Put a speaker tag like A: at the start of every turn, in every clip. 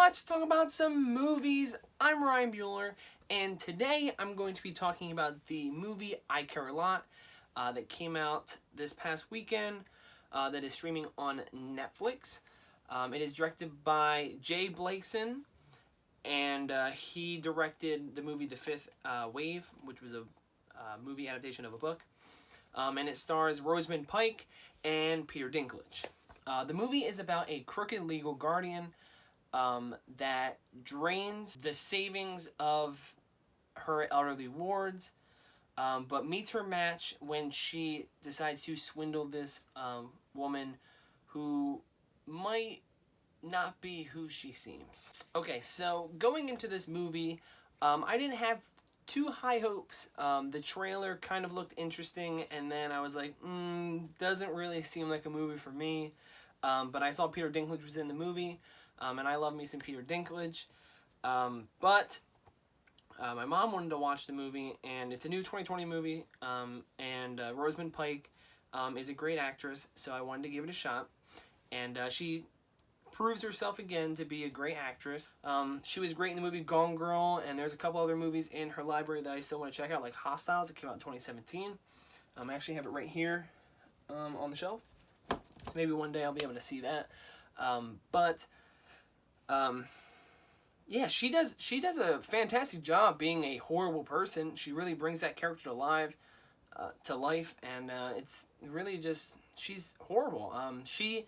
A: let's talk about some movies. I'm Ryan Buehler, and today I'm going to be talking about the movie I Care a Lot that came out this past weekend that is streaming on Netflix. It is directed by Jay Blakeson, and he directed the movie The Fifth Wave, which was a movie adaptation of a book. And it stars Rosamund Pike and Peter Dinklage. The movie is about a crooked legal guardian that drains the savings of her elderly wards, but meets her match when she decides to swindle this woman who might not be who she seems. Okay, so going into this movie, I didn't have too high hopes. The trailer kind of looked interesting, and then I was like, doesn't really seem like a movie for me. But I saw Peter Dinklage was in the movie, and I love me some Peter Dinklage. But my mom wanted to watch the movie, and it's a new 2020 movie, and Rosamund Pike is a great actress, so I wanted to give it a shot. And she proves herself again to be a great actress. She was great in the movie Gone Girl, and there's a couple other movies in her library that I still want to check out, like Hostiles. It came out in 2017. I actually have it right here on the shelf. Maybe one day I'll be able to see that. Yeah, she does a fantastic job being a horrible person. She really brings that character to life, and it's really just, she's horrible. She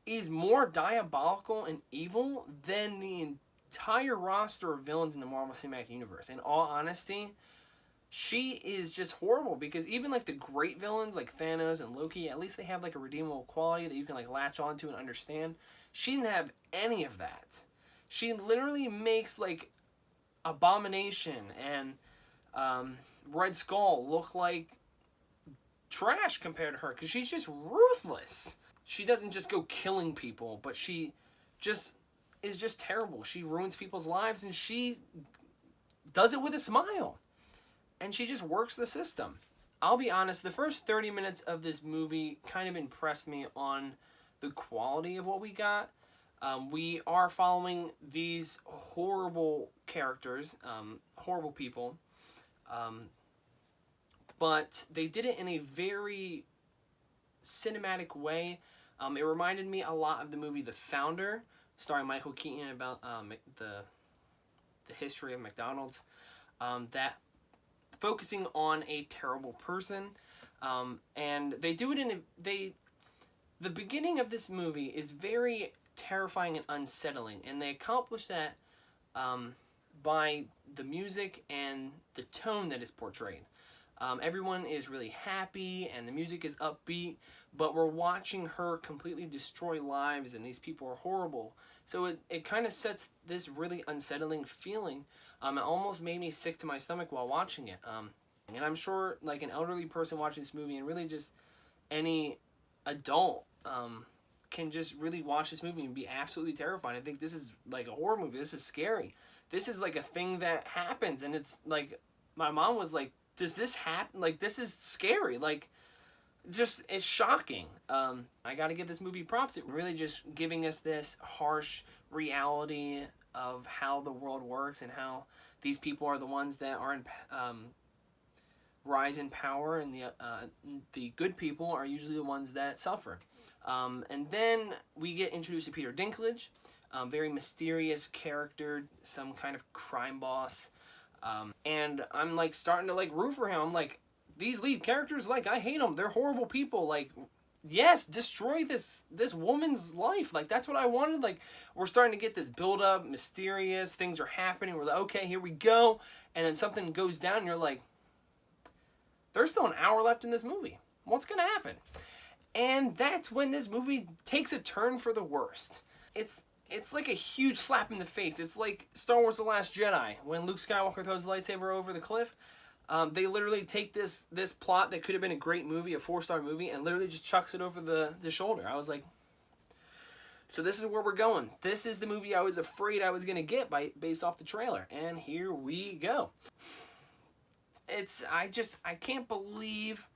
A: is more diabolical and evil than the entire roster of villains in the Marvel Cinematic Universe. In all honesty, she is just horrible, because even like the great villains like Thanos and Loki, at least they have like a redeemable quality that you can like latch onto and understand. She didn't have any of that. She literally makes like Abomination and Red Skull look like trash compared to her, because she's just ruthless. She doesn't just go killing people, but she just is just terrible. She ruins people's lives, and she does it with a smile. And she just works the system. I'll be honest, the first 30 minutes of this movie kind of impressed me on the quality of what we got. We are following these horrible characters, horrible people, but they did it in a very cinematic way. It reminded me a lot of the movie The Founder, starring Michael Keaton, about the history of McDonald's, that focusing on a terrible person, and they do it in the beginning of this movie is very terrifying and unsettling, and they accomplish that by the music and the tone that is portrayed. Everyone is really happy, and the music is upbeat, but we're watching her completely destroy lives, and these people are horrible. So it kind of sets this really unsettling feeling. It almost made me sick to my stomach while watching it. And I'm sure like an elderly person watching this movie, and really just any adult, can just really watch this movie and be absolutely terrified. I think this is like a horror movie. This is scary. This is like a thing that happens, and it's like, my mom was like, does this happen? Like, this is scary. Like, just, it's shocking. I gotta give this movie props. It really just giving us this harsh reality of how the world works, and how these people are the ones that are in rise in power, and the good people are usually the ones that suffer. And then we get introduced to Peter Dinklage, very mysterious character, some kind of crime boss, and I'm like starting to like root for him. I'm like, these lead characters, like, I hate them. They're horrible people. Like, yes, destroy this woman's life. Like, that's what I wanted. Like, we're starting to get this build up, mysterious things are happening. We're like, okay, here we go, and then something goes down, and you're like, there's still an hour left in this movie. What's gonna happen? And that's when this movie takes a turn for the worst. It's like a huge slap in the face. It's like Star Wars The Last Jedi, when Luke Skywalker throws the lightsaber over the cliff. They literally take this plot that could have been a great movie, a 4-star movie, and literally just chucks it over the shoulder. I was like, so this is where we're going. This is the movie I was afraid I was going to get based off the trailer. And here we go. I can't believe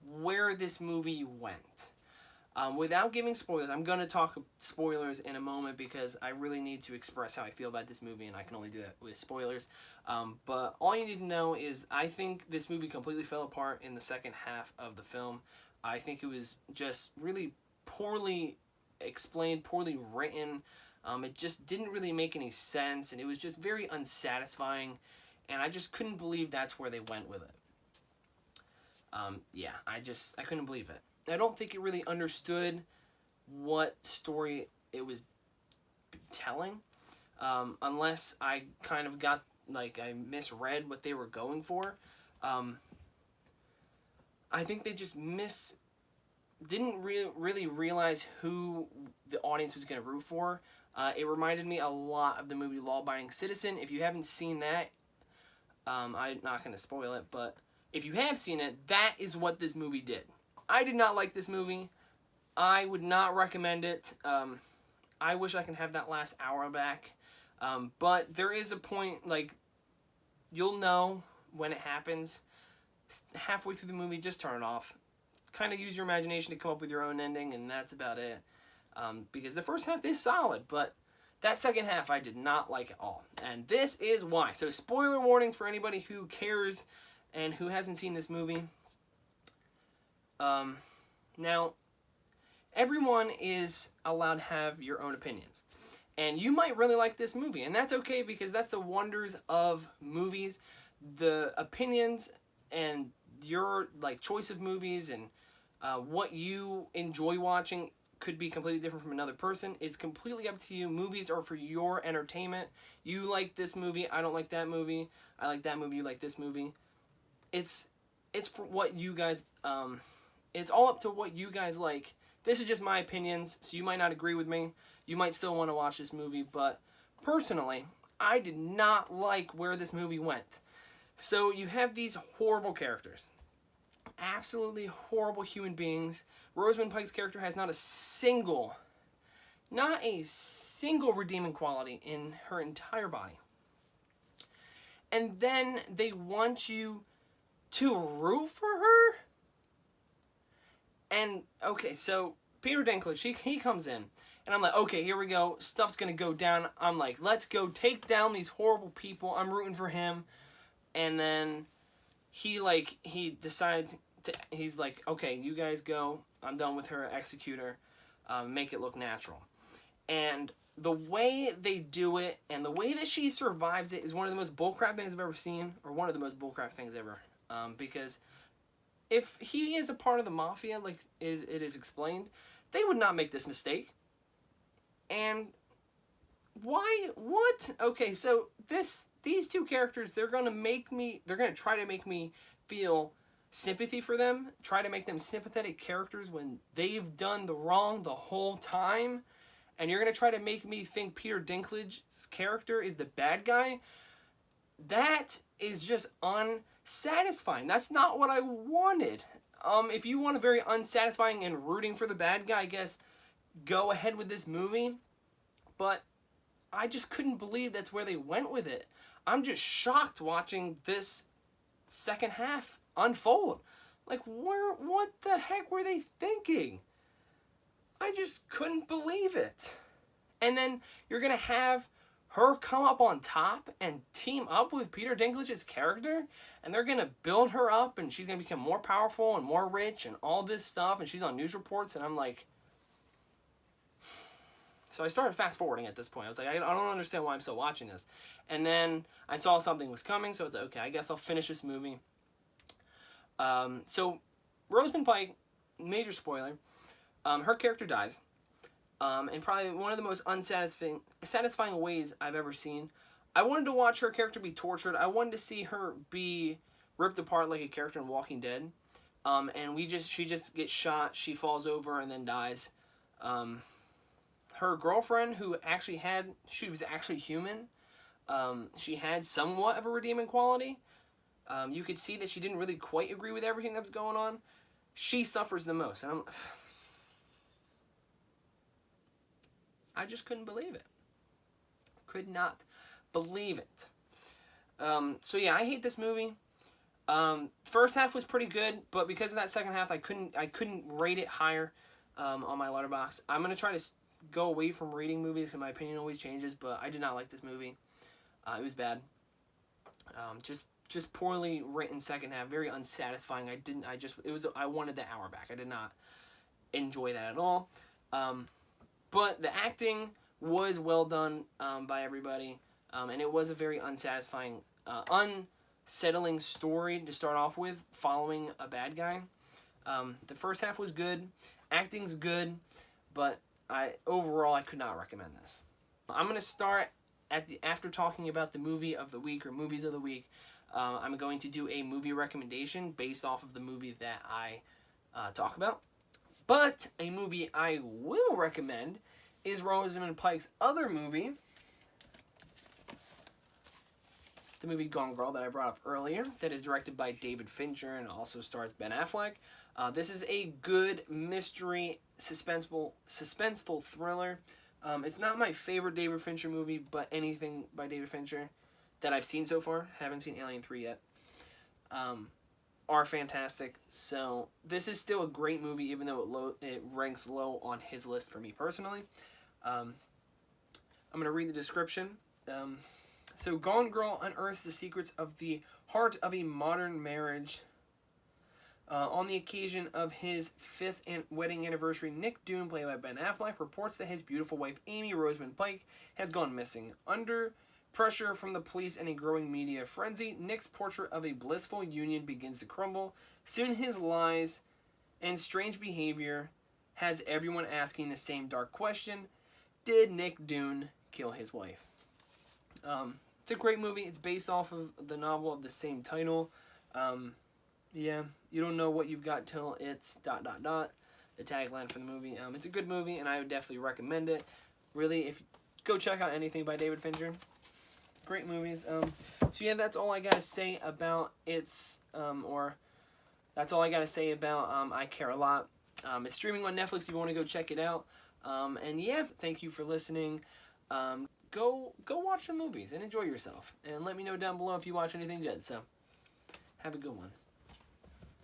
A: where this movie went. Without giving spoilers, I'm going to talk spoilers in a moment because I really need to express how I feel about this movie, and I can only do that with spoilers. But all you need to know is I think this movie completely fell apart in the second half of the film. I think it was just really poorly explained, poorly written. It just didn't really make any sense, and it was just very unsatisfying, and I just couldn't believe that's where they went with it. Yeah, I couldn't believe it. I don't think it really understood what story it was telling, unless I kind of got, like, I misread what they were going for. I think they just didn't really realize who the audience was going to root for. It reminded me a lot of the movie Law Abiding Citizen. If you haven't seen that, I'm not going to spoil it, but if you have seen it, that is what this movie did. I did not like this movie. I would not recommend it. I wish I could have that last hour back. But there is a point, like, you'll know when it happens. Halfway through the movie, just turn it off. Kind of use your imagination to come up with your own ending, and that's about it. Because the first half is solid, but that second half I did not like at all. And this is why. So spoiler warnings for anybody who cares and who hasn't seen this movie. Now, everyone is allowed to have your own opinions. And you might really like this movie, and that's okay because that's the wonders of movies. The opinions and your, like, choice of movies and what you enjoy watching could be completely different from another person. It's completely up to you. Movies are for your entertainment. You like this movie, I don't like that movie. I like that movie, you like this movie. It's for what you guys, it's all up to what you guys like. This is just my opinions, so you might not agree with me. You might still want to watch this movie, but personally, I did not like where this movie went. So you have these horrible characters. Absolutely horrible human beings. Rosamund Pike's character has not a single redeeming quality in her entire body. And then they want you to root for her? And, okay, so Peter Dinklage, he comes in. And I'm like, okay, here we go. Stuff's going to go down. I'm like, let's go take down these horrible people. I'm rooting for him. And then he decides he's like, okay, you guys go. I'm done with her. Execute her. Make it look natural. And the way they do it and the way that she survives it is one of the most bullcrap things I've ever seen, or one of the most bullcrap things ever. Because if he is a part of the mafia, like it is explained, they would not make this mistake. And why? What? Okay, so these two characters, they're gonna try to make me feel sympathy for them, try to make them sympathetic characters when they've done the wrong the whole time, and you're gonna try to make me think Peter Dinklage's character is the bad guy. That is just unsatisfying. That's not what I wanted. If you want a very unsatisfying and rooting for the bad guy, I guess go ahead with this movie. But I just couldn't believe that's where they went with it. I'm just shocked watching this second half unfold. Like, what the heck were they thinking? I just couldn't believe it. And then you're going to have her come up on top and team up with Peter Dinklage's character, and they're going to build her up, and she's going to become more powerful and more rich and all this stuff, and she's on news reports, and I'm like... So I started fast forwarding at this point. I was like, I don't understand why I'm still watching this. And then I saw something was coming, so I was like, okay, I guess I'll finish this movie. So Rosamund Pike, major spoiler, her character dies. In probably one of the most satisfying ways I've ever seen. I wanted to watch her character be tortured. I wanted to see her be ripped apart like a character in Walking Dead. And she just gets shot, she falls over, and then dies. Her girlfriend, who she was actually human. She had somewhat of a redeeming quality. You could see that she didn't really quite agree with everything that was going on. She suffers the most. And I just couldn't believe it. Could not believe it. So yeah, I hate this movie. First half was pretty good, but because of that second half, I couldn't rate it higher. on my Letterboxd. I'm going to try to go away from rating movies because my opinion always changes, but I did not like this movie. It was bad. Just poorly written second half, very unsatisfying. I wanted the hour back. I did not enjoy that at all. But the acting was well done by everybody, and it was a very unsatisfying, unsettling story to start off with, following a bad guy. The first half was good, acting's good, but overall I could not recommend this. I'm gonna start after talking about the movie of the week or movies of the week. I'm going to do a movie recommendation based off of the movie that I talk about. But a movie I will recommend is Rosamund Pike's other movie, the movie Gone Girl that I brought up earlier, that is directed by David Fincher and also stars Ben Affleck. This is a good mystery, suspenseful thriller. It's not my favorite David Fincher movie, but anything by David Fincher that I've seen so far, haven't seen Alien 3 yet, are fantastic. So this is still a great movie, even though it ranks low on his list for me personally. I'm going to read the description. So Gone Girl unearths the secrets of the heart of a modern marriage. On the occasion of his 5th wedding anniversary, Nick Doon, played by Ben Affleck, reports that his beautiful wife, Amy Rosamund Pike, has gone missing. Under pressure from the police and a growing media frenzy, Nick's portrait of a blissful union begins to crumble. Soon his lies and strange behavior has everyone asking the same dark question: did Nick Doon kill his wife? It's a great movie. It's based off of the novel of the same title. Yeah, you don't know what you've got till it's ... the tagline for the movie. It's a good movie, and I would definitely recommend it. Really, go check out anything by David Fincher. Great movies. So yeah, that's all I gotta say about that's all I gotta say about I Care a Lot. It's streaming on Netflix if you want to go check it out. And yeah, thank you for listening. Go watch the movies and enjoy yourself. And let me know down below if you watch anything good. So have a good one.